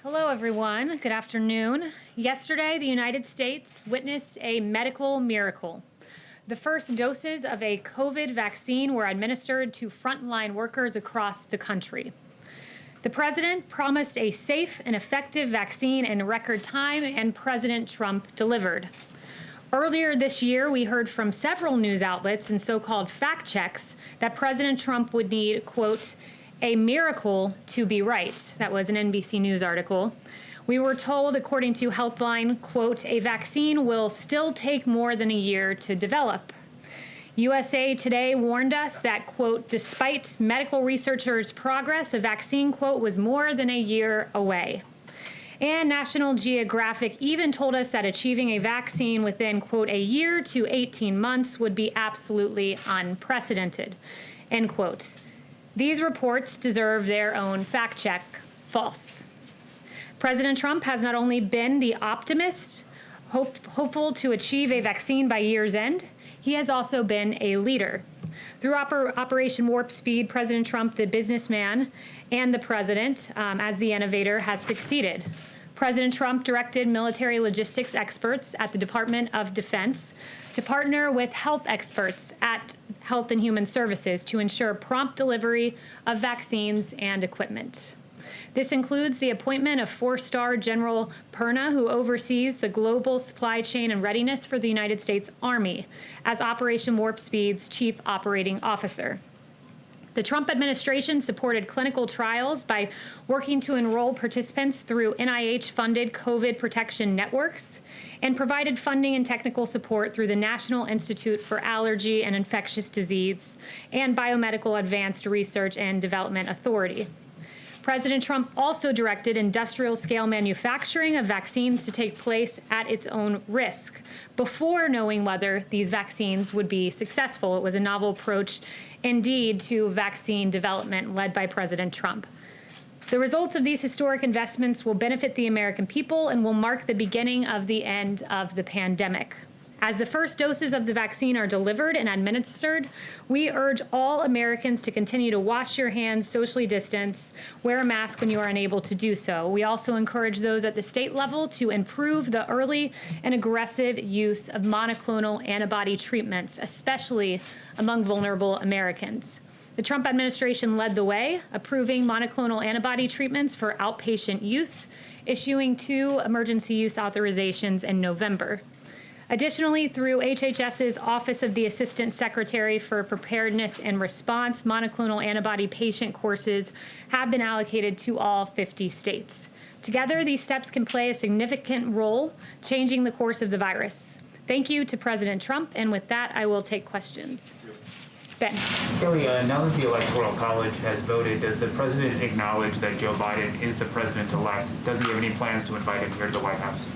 Hello, everyone. Good afternoon. Yesterday, the United States witnessed a medical miracle. The first doses of a COVID vaccine were administered to frontline workers across the country. The president promised a safe and effective vaccine in record time, and President Trump delivered. Earlier this year, we heard from several news outlets and so-called fact checks that President Trump would need, quote, a miracle to be right. That was an NBC News article. We were told, according to Healthline, quote, a vaccine will still take more than a year to develop. USA Today warned us that, quote, despite medical researchers' progress, the vaccine, quote, was more than a year away. And National Geographic even told us that achieving a vaccine within, quote, a year to 18 months would be absolutely unprecedented, end quote. These reports deserve their own fact check. False. President Trump has not only been the optimist, hopeful to achieve a vaccine by year's end, he has also been a leader. Through Operation Warp Speed, President Trump, the businessman, and the president, as the innovator, has succeeded. President Trump directed military logistics experts at the Department of Defense to partner with health experts at Health and Human Services to ensure prompt delivery of vaccines and equipment. This includes the appointment of 4-star General Perna, who oversees the global supply chain and readiness for the United States Army, as Operation Warp Speed's chief operating officer. The Trump administration supported clinical trials by working to enroll participants through NIH-funded COVID protection networks and provided funding and technical support through the National Institute for Allergy and Infectious Disease and Biomedical Advanced Research and Development Authority. President Trump also directed industrial-scale manufacturing of vaccines to take place at its own risk before knowing whether these vaccines would be successful. It was a novel approach, indeed, to vaccine development led by President Trump. The results of these historic investments will benefit the American people and will mark the beginning of the end of the pandemic. As the first doses of the vaccine are delivered and administered, we urge all Americans to continue to wash your hands, socially distance, wear a mask when you are unable to do so. We also encourage those at the state level to improve the early and aggressive use of monoclonal antibody treatments, especially among vulnerable Americans. The Trump administration led the way, approving monoclonal antibody treatments for outpatient use, issuing 2 emergency use authorizations in November. Additionally, through HHS's Office of the Assistant Secretary for Preparedness and Response, monoclonal antibody patient courses have been allocated to all 50 states. Together, these steps can play a significant role changing the course of the virus. Thank you to President Trump, and with that, I will take questions. Ben. Kayleigh, now that the Electoral College has voted, does the president acknowledge that Joe Biden is the president-elect? Does he have any plans to invite him here to the White House?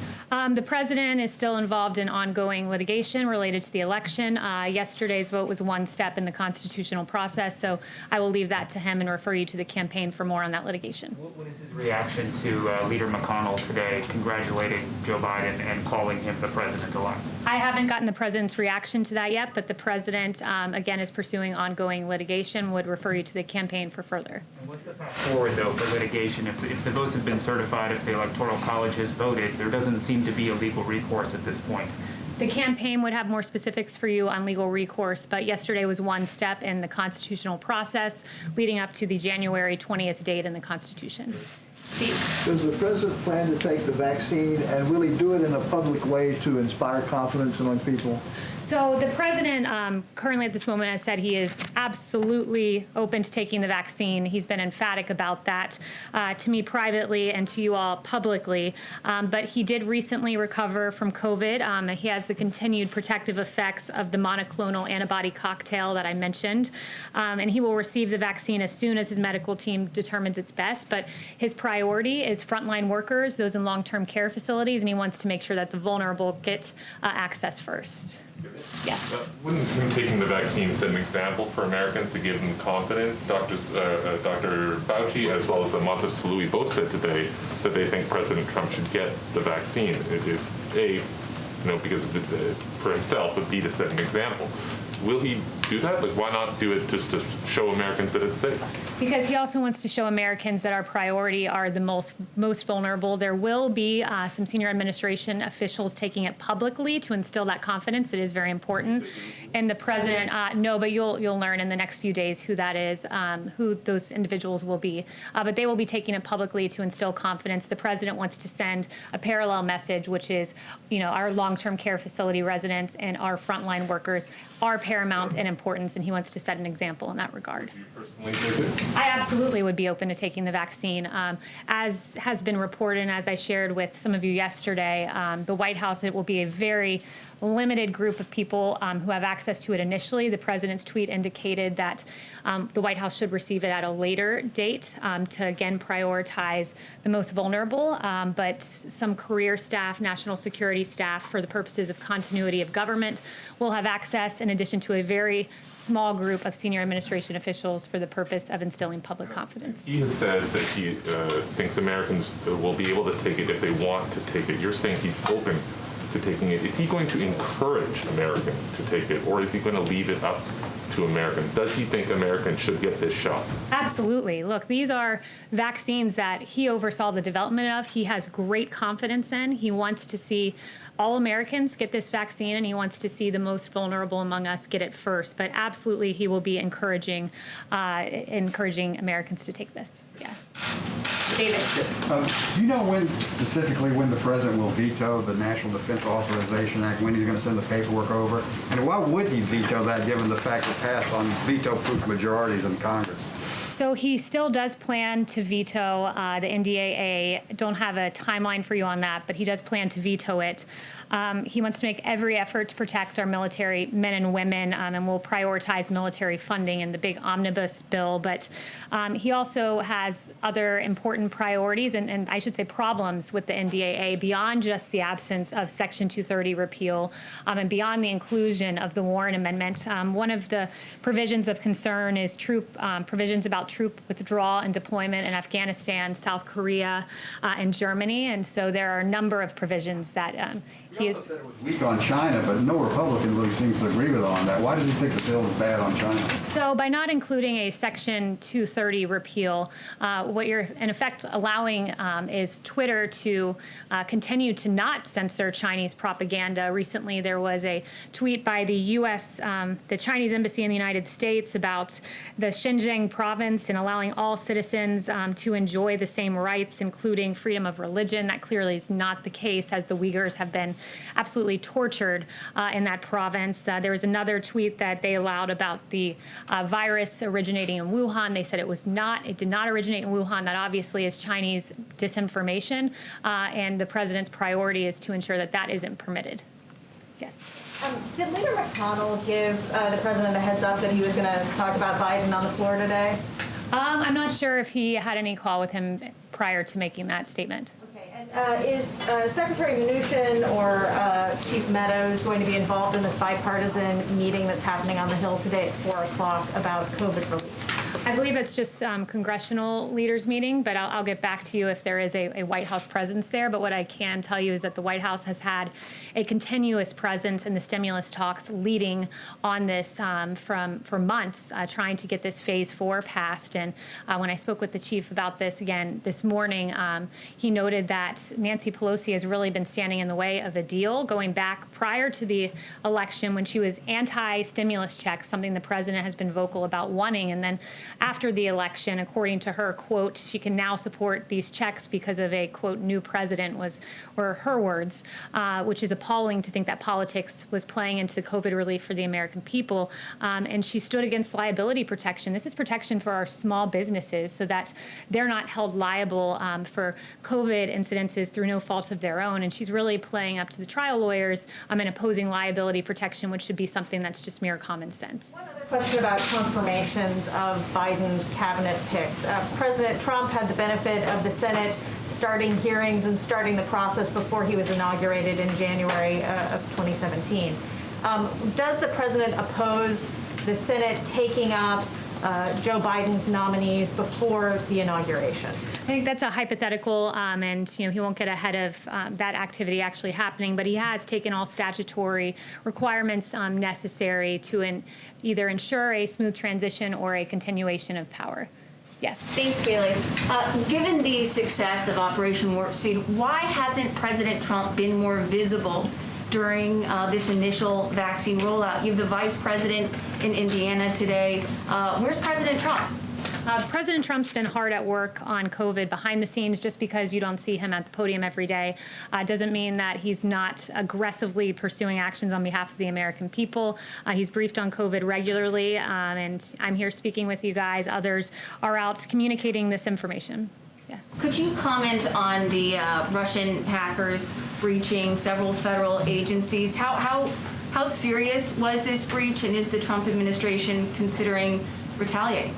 The president is still involved in ongoing litigation related to the election. Yesterday's vote was one step in the constitutional process, so I will leave that to him and refer you to the campaign for more on that litigation. What is his reaction to Leader McConnell today congratulating Joe Biden and calling him the president-elect? I haven't gotten the president's reaction to that yet, but the president, again, is pursuing ongoing litigation, would refer you to the campaign for further. And what's the path forward, though, for litigation? If the votes have been certified, if the Electoral College has voted, there doesn't seem to be a legal recourse at this point. The campaign would have more specifics for you on legal recourse, but yesterday was one step in the constitutional process leading up to the January 20th date in the Constitution. Steve. Does the president plan to take the vaccine and really do it in a public way to inspire confidence among people? So the president currently at this moment has said he is absolutely open to taking the vaccine. He's been emphatic about that to me privately and to you all publicly. But he did recently recover from COVID. He has the continued protective effects of the monoclonal antibody cocktail that I mentioned. And he will receive the vaccine as soon as his medical team determines it's best. But his priority is frontline workers, those in long-term care facilities, and he wants to make sure that the vulnerable get access first. Yes. Wouldn't him taking the vaccine set an example for Americans to give them confidence? Dr. Fauci, as well as Montez Sului, both said today that they think President Trump should get the vaccine. If A, because for himself, but B, to set an example. Will he do that? Like, why not do it just to show Americans that it's safe? Because he also wants to show Americans that our priority are the most vulnerable. There will be some senior administration officials taking it publicly to instill that confidence. It is very important. And the president, no, but you'll learn in the next few days who that is, who those individuals will be. But they will be taking it publicly to instill confidence. The president wants to send a parallel message, which is, our long-term care facility residents and our frontline workers are paramount in importance, and he wants to set an example in that regard. You personally take it? I absolutely would be open to taking the vaccine. As has been reported, and as I shared with some of you yesterday, the White House, it will be a very limited group of people who have access to it initially. The president's tweet indicated that the White House should receive it at a later date to, again, prioritize the most vulnerable, but some career staff, national security staff, for the purposes of continuity of government, will have access, in addition to a very small group of senior administration officials for the purpose of instilling public confidence. He has said that he thinks Americans will be able to take it if they want to take it. You're saying he's open to taking it. Is he going to encourage Americans to take it, or is he going to leave it up to Americans? Does he think Americans should get this shot? Absolutely. Look, these are vaccines that he oversaw the development of. He has great confidence in. He wants to see all Americans get this vaccine, and he wants to see the most vulnerable among us get it first. But absolutely, he will be encouraging Americans to take this. Yeah. David. Do you know specifically when the president will veto the National Defense Authorization Act, when he's going to send the paperwork over? And why would he veto that, given the fact it passed on veto-proof majorities in Congress? So he still does plan to veto the NDAA. Don't have a timeline for you on that, but he does plan to veto it. He wants to make every effort to protect our military men and women, and will prioritize military funding in the big omnibus bill. But he also has other important priorities and I should say problems with the NDAA beyond just the absence of Section 230 repeal and beyond the inclusion of the Warren Amendment. One of the provisions of concern is provisions about troop withdrawal and deployment in Afghanistan, South Korea, and Germany. And so there are a number of provisions that he is. Said it was weak on China, but no Republican really seems to agree with on that. Why does he think the bill is bad on China? So by not including a Section 230 repeal, what you're in effect allowing is Twitter to continue to not censor Chinese propaganda. Recently, there was a tweet by the U.S., the Chinese embassy in the United States, about the Xinjiang province and allowing all citizens to enjoy the same rights, including freedom of religion. That clearly is not the case, as the Uyghurs have been absolutely tortured in that province. There was another tweet that they allowed about the virus originating in Wuhan. They said it did not originate in Wuhan. That obviously is Chinese disinformation, and the president's priority is to ensure that that isn't permitted. Yes. Did Leader McConnell give the president a heads up that he was going to talk about Biden on the floor today? I'm not sure if he had any call with him prior to making that statement. Okay. And is Secretary Mnuchin or Chief Meadows going to be involved in this bipartisan meeting that's happening on the Hill today at 4 o'clock about COVID relief? I believe it's just congressional leaders meeting, but I'll get back to you if there is a White House presence there. But what I can tell you is that the White House has had a continuous presence in the stimulus talks leading on this for months, trying to get this phase 4 passed. And when I spoke with the chief about this again this morning, he noted that Nancy Pelosi has really been standing in the way of a deal going back prior to the election, when she was anti-stimulus checks, something the president has been vocal about wanting. And then after the election, according to her, quote, she can now support these checks because of a, quote, new president, were her words, which is appalling to think that politics was playing into COVID relief for the American people. And she stood against liability protection. This is protection for our small businesses so that they're not held liable for COVID incidences through no fault of their own. And she's really playing up to the trial lawyers and opposing liability protection, which should be something that's just mere common sense. One other question about confirmations of Biden's cabinet picks. President Trump had the benefit of the Senate starting hearings and starting the process before he was inaugurated in January of 2017. Does the president oppose the Senate taking up Joe Biden's nominees before the inauguration? I think that's a hypothetical, and he won't get ahead of that activity actually happening. But he has taken all statutory requirements necessary to either ensure a smooth transition or a continuation of power. Yes. Thanks, Kayleigh. Given the success of Operation Warp Speed, why hasn't President Trump been more visible during this initial vaccine rollout? You have the vice president in Indiana today. Where's President Trump? President Trump's been hard at work on COVID behind the scenes. Just because you don't see him at the podium every day doesn't mean that he's not aggressively pursuing actions on behalf of the American people. He's briefed on COVID regularly, and I'm here speaking with you guys. Others are out communicating this information. Yeah. Could you comment on the Russian hackers breaching several federal agencies? How serious was this breach, and is the Trump administration considering retaliating?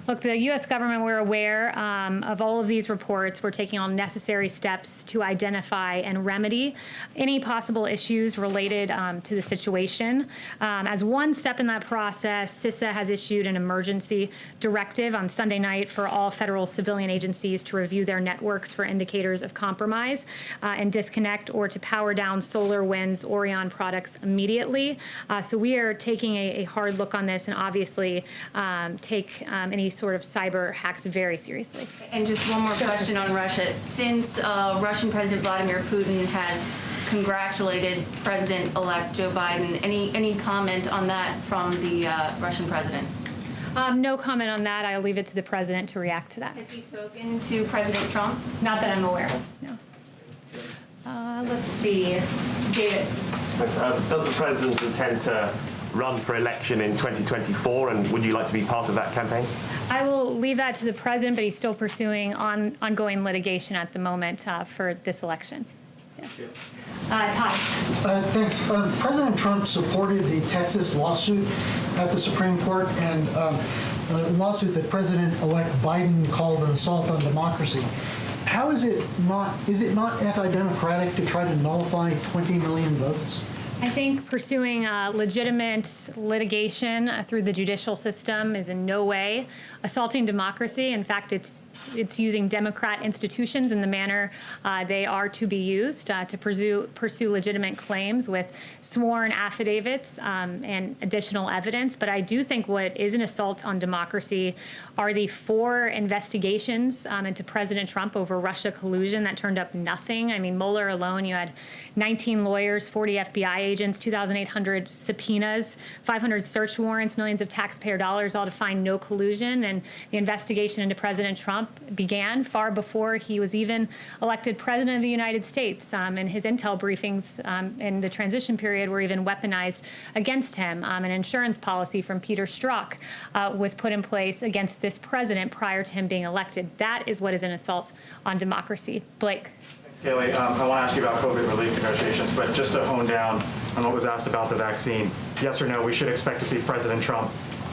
Look, the U.S. government, we're aware of all of these reports. We're taking all necessary steps to identify and remedy any possible issues related to the situation. As one step in that process, CISA has issued an emergency directive on Sunday night for all federal civilian agencies to review their networks for indicators of compromise and disconnect or to power down SolarWinds Orion products immediately. So we are taking a hard look on this and obviously take any sort of cyber hacks very seriously. And just one more question on Russia. Since Russian President Vladimir Putin has congratulated President-elect Joe Biden, any comment on that from the Russian president? No comment on that. I'll leave it to the president to react to that. Has he spoken to President Trump? Not that I'm aware of, no. Let's see. David. Does the president intend to run for election in 2024, and would you like to be part of that campaign? I will leave that to the president, but he's still pursuing ongoing litigation at the moment for this election. Yes. Todd. Thanks. President Trump supported the Texas lawsuit at the Supreme Court, and a lawsuit that President-elect Biden called an assault on democracy. How is it not anti-democratic to try to nullify 20 million votes? I think pursuing legitimate litigation through the judicial system is in no way assaulting democracy. In fact, it's using Democrat institutions in the manner they are to be used to pursue legitimate claims with sworn affidavits and additional evidence. But I do think what is an assault on democracy are the 4 investigations into President Trump over Russia collusion that turned up nothing. I mean, Mueller alone, you had 19 lawyers, 40 FBI agents, 2,800 subpoenas, 500 search warrants, millions of taxpayer dollars, all to find no collusion. And the investigation into President Trump began far before he was even elected president of the United States. And his intel briefings in the transition period were even weaponized against him. An insurance policy from Peter Strzok was put in place against this president prior to him being elected. That is what is an assault on democracy. Blake. Kayleigh, I want to ask you about COVID relief negotiations, but just to hone down on what was asked about the vaccine, yes or no, we should expect to see President Trump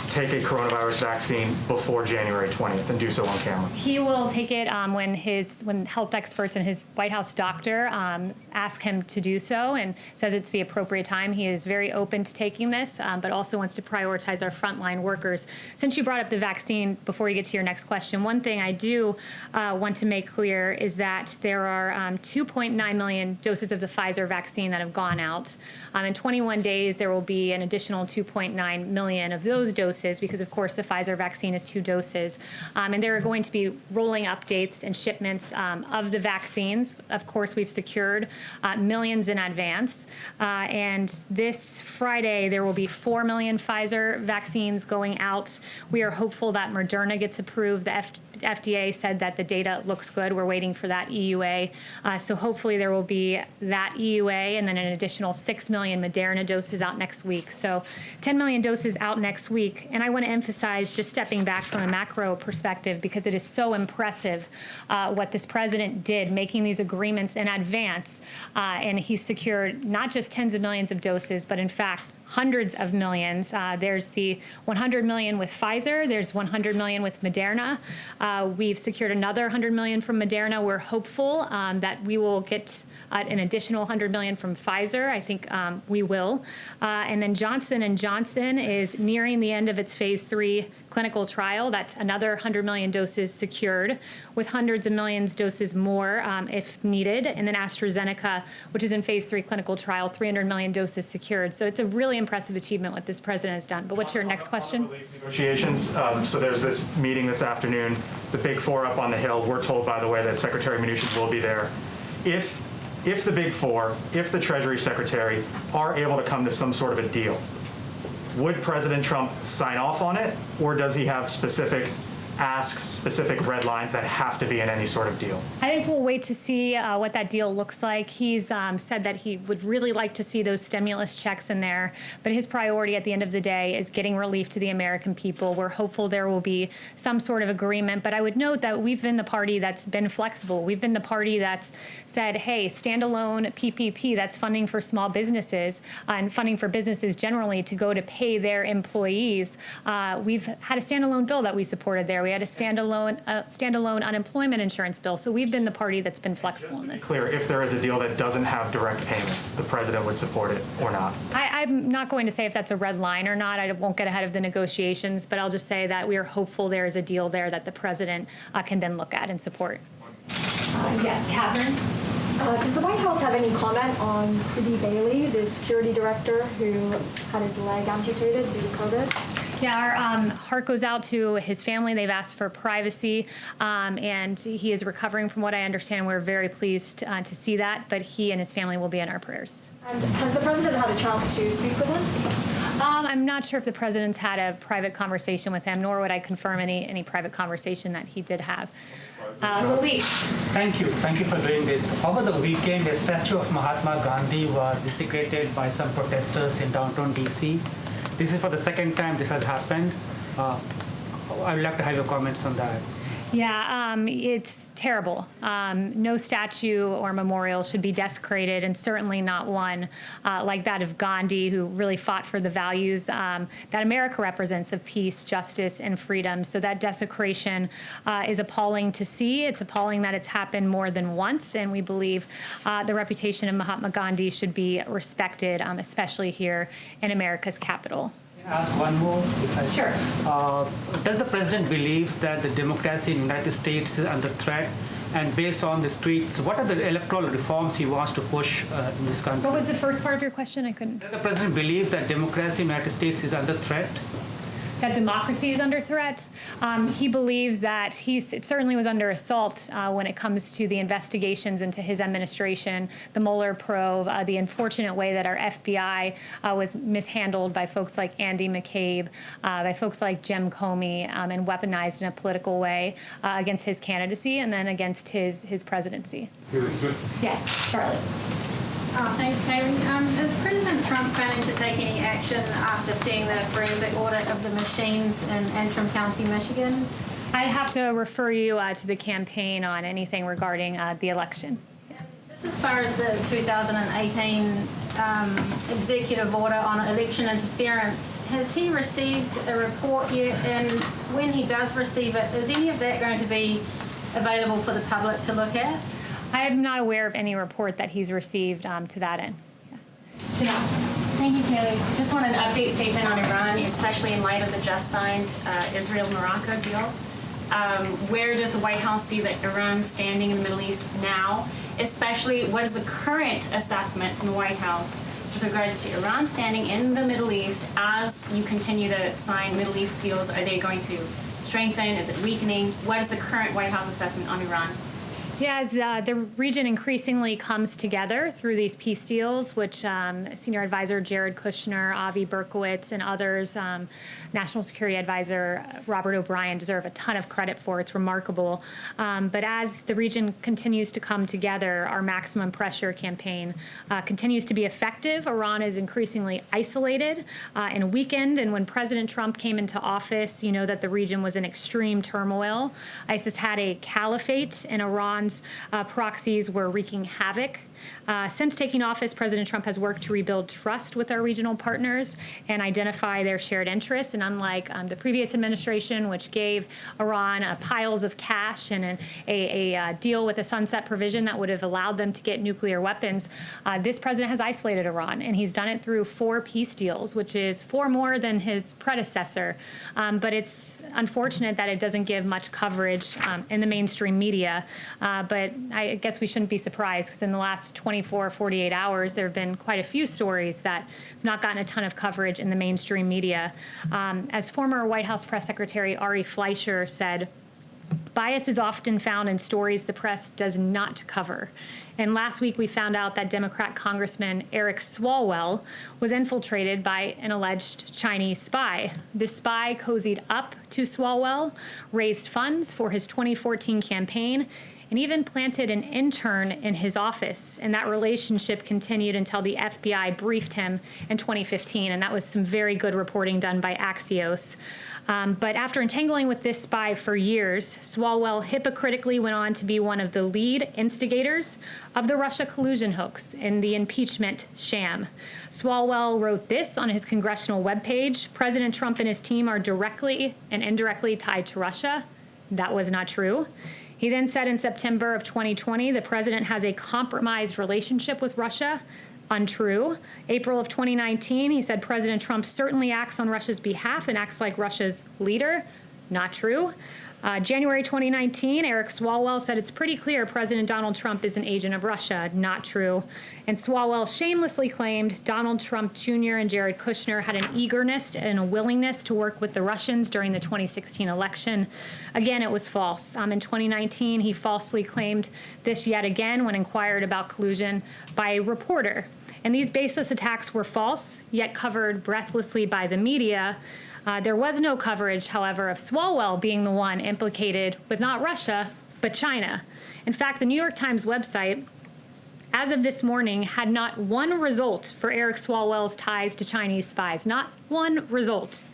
take a coronavirus vaccine before January 20th and do so on camera? He will take it when health experts and his White House doctor ask him to do so and says it's the appropriate time. He is very open to taking this, but also wants to prioritize our frontline workers. Since you brought up the vaccine, before you get to your next question, one thing I do want to make clear is that there are 2.9 million doses of the Pfizer vaccine that have gone out. In 21 days, there will be an additional 2.9 million of those doses, because of course the Pfizer vaccine is 2 doses. And there are going to be rolling updates and shipments of the vaccines. Of course, we've secured millions in advance. And this Friday, there will be 4 million Pfizer vaccines going out. We are hopeful that Moderna gets approved. The FDA said that the data looks good. We're waiting for that EUA. So hopefully there will be that EUA and then an additional 6 million Moderna doses out next week. So 10 million doses out next week. And I want to emphasize, just stepping back from a macro perspective, because it is so impressive what this president did, making these agreements in advance. And he secured not just tens of millions of doses, but in fact, hundreds of millions. There's the 100 million with Pfizer. There's 100 million with Moderna. We've secured another 100 million from Moderna. We're hopeful that we will get an additional 100 million from Pfizer. I think we will. And then Johnson & Johnson is nearing the end of its phase 3 clinical trial. That's another 100 million doses secured, with hundreds of millions doses more if needed. And then AstraZeneca, which is in phase 3 clinical trial, 300 million doses secured. So it's a really impressive achievement what this president has done. But what's your next question? Negotiations. So there's this meeting this afternoon, the Big Four up on the Hill. We're told, by the way, that Secretary Mnuchin will be there. If the Big Four, if the Treasury Secretary are able to come to some sort of a deal, would President Trump sign off on it, or does he have specific asks, specific red lines that have to be in any sort of deal? I think we'll wait to see what that deal looks like. He's said that he would really like to see those stimulus checks in there, but his priority at the end of the day is getting relief to the American people. We're hopeful there will be some sort of agreement, but I would note that we've been the party that's been flexible. We've been the party that's said, hey, standalone PPP, that's funding for small businesses and funding for businesses generally to go to pay their employees. We've had a standalone bill that we supported there. We had a standalone unemployment insurance bill. So we've been the party that's been flexible in this. Clear, if there is a deal that doesn't have direct payments, the president would support it or not? I'm not going to say if that's a red line or not. I won't get ahead of the negotiations, but I'll just say that we are hopeful there is a deal there that the president can then look at and support. Yes, Catherine. Does the White House have any comment on Rudy Bailey, the security director who had his leg amputated due to COVID? Yeah, our heart goes out to his family. They've asked for privacy, and he is recovering from what I understand. We're very pleased to see that, but he and his family will be in our prayers. And has the president had a chance to speak with him? I'm not sure if the president's had a private conversation with him, nor would I confirm any private conversation that he did have. Luis. Thank you for doing this. Over the weekend, a statue of Mahatma Gandhi was desecrated by some protesters in downtown DC. This is for the second time this has happened. I would like to have your comments on that. Yeah, it's terrible. No statue or memorial should be desecrated, and certainly not one like that of Gandhi, who really fought for the values that America represents of peace, justice, and freedom. So that desecration is appalling to see. It's appalling that it's happened more than once, and we believe the reputation of Mahatma Gandhi should be respected, especially here in America's capital. Ask one more. Sure. Does the president believe that the democracy in the United States is under threat? And based on the streets, what are the electoral reforms he wants to push in this country? What was the first part of your question? I couldn't. Does the president believe that democracy in the United States is under threat? That democracy is under threat. He believes that it certainly was under assault when it comes to the investigations into his administration, the Mueller probe, the unfortunate way that our FBI was mishandled by folks like Andy McCabe, by folks like Jim Comey, and weaponized in a political way against his candidacy and then against his presidency. Yes, Charlotte. Thanks, Kayleigh. Is President Trump planning to take any action after seeing the forensic audit of the machines in Antrim County, Michigan? I'd have to refer you to the campaign on anything regarding the election. Just as far as the 2018 executive order on election interference, has he received a report yet? And when he does receive it, is any of that going to be available for the public to look at? I am not aware of any report that he's received to that end. Yeah. Chanel. Thank you, Kayleigh. Just want an update statement on Iran, especially in light of the just signed Israel-Morocco deal. Where does the White House see that Iran's standing in the Middle East now? Especially, what is the current assessment from the White House with regards to Iran standing in the Middle East as you continue to sign Middle East deals? Are they going to strengthen? Is it weakening? What is the current White House assessment on Iran? Yeah, as the region increasingly comes together through these peace deals, which Senior Advisor Jared Kushner, Avi Berkowitz, and others, National Security Advisor Robert O'Brien deserve a ton of credit for. It's remarkable. But as the region continues to come together, our maximum pressure campaign continues to be effective. Iran is increasingly isolated and weakened. And when President Trump came into office, you know that the region was in extreme turmoil. ISIS had a caliphate in Iran's Iran's proxies were wreaking havoc. Since taking office, President Trump has worked to rebuild trust with our regional partners and identify their shared interests. And unlike the previous administration, which gave Iran piles of cash and a deal with a sunset provision that would have allowed them to get nuclear weapons, this president has isolated Iran, and he's done it through 4 peace deals, which is 4 more than his predecessor. But it's unfortunate that it doesn't give much coverage in the mainstream media. But I guess we shouldn't be surprised, because in the last 24, 48 hours, there have been quite a few stories that have not gotten a ton of coverage in the mainstream media. As former White House Press Secretary Ari Fleischer said, bias is often found in stories the press does not cover. And last week we found out that Democrat Congressman Eric Swalwell was infiltrated by an alleged Chinese spy. This spy cozied up to Swalwell, raised funds for his 2014 campaign, and even planted an intern in his office. And that relationship continued until the FBI briefed him in 2015, and that was some very good reporting done by Axios. But after entangling with this spy for years, Swalwell hypocritically went on to be one of the lead instigators of the Russia collusion hoax in the impeachment sham. Swalwell wrote this on his congressional webpage: President Trump and his team are directly and indirectly tied to Russia. That was not true. He then said in September of 2020, the president has a compromised relationship with Russia. Untrue. April of 2019, he said President Trump certainly acts on Russia's behalf and acts like Russia's leader. Not true. January 2019, Eric Swalwell said it's pretty clear President Donald Trump is an agent of Russia. Not true. And Swalwell shamelessly claimed Donald Trump Jr. and Jared Kushner had an eagerness and a willingness to work with the Russians during the 2016 election. Again, it was false. In 2019, he falsely claimed this yet again when inquired about collusion by a reporter. And these baseless attacks were false, yet covered breathlessly by the media. There was no coverage, however, of Swalwell being the one implicated with not Russia, but China. In fact, the New York Times website, as of this morning, had not one result for Eric Swalwell's ties to Chinese spies. Not one result.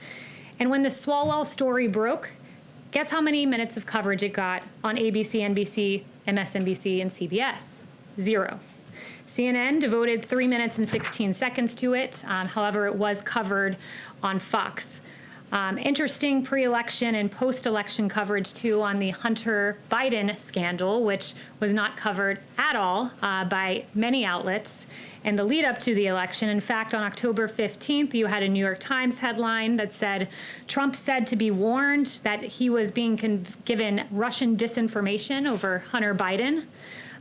And when the Swalwell story broke, guess how many minutes of coverage it got on ABC, NBC, MSNBC, and CBS? 0. CNN devoted 3 minutes and 16 seconds to it. However, it was covered on Fox. Interesting pre-election and post-election coverage, too, on the Hunter Biden scandal, which was not covered at all by many outlets in the lead up to the election. In fact, on October 15th, you had a New York Times headline that said, Trump said to be warned that he was being given Russian disinformation over Hunter Biden.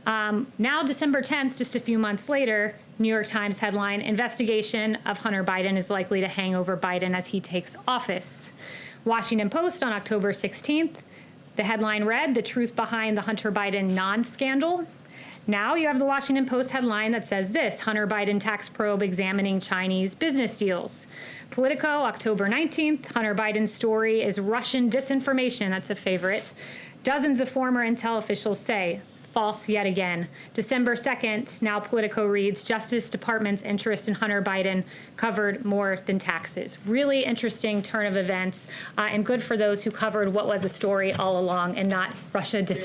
Now, December 10th, just a few months later, New York Times headline, investigation of Hunter Biden is likely to hang over Biden as he takes office. Washington Post on October 16th, the headline read, the truth behind the Hunter Biden non-scandal. Now you have the Washington Post headline that says this, Hunter Biden tax probe examining Chinese business deals. Politico, October 19th, Hunter Biden's story is Russian disinformation. That's a favorite. Dozens of former intel officials say, false yet again. December 2nd, now Politico reads, Justice Department's interest in Hunter Biden covered more than taxes. Really interesting turn of events, and good for those who covered what was a story all along and not Russia disinformation.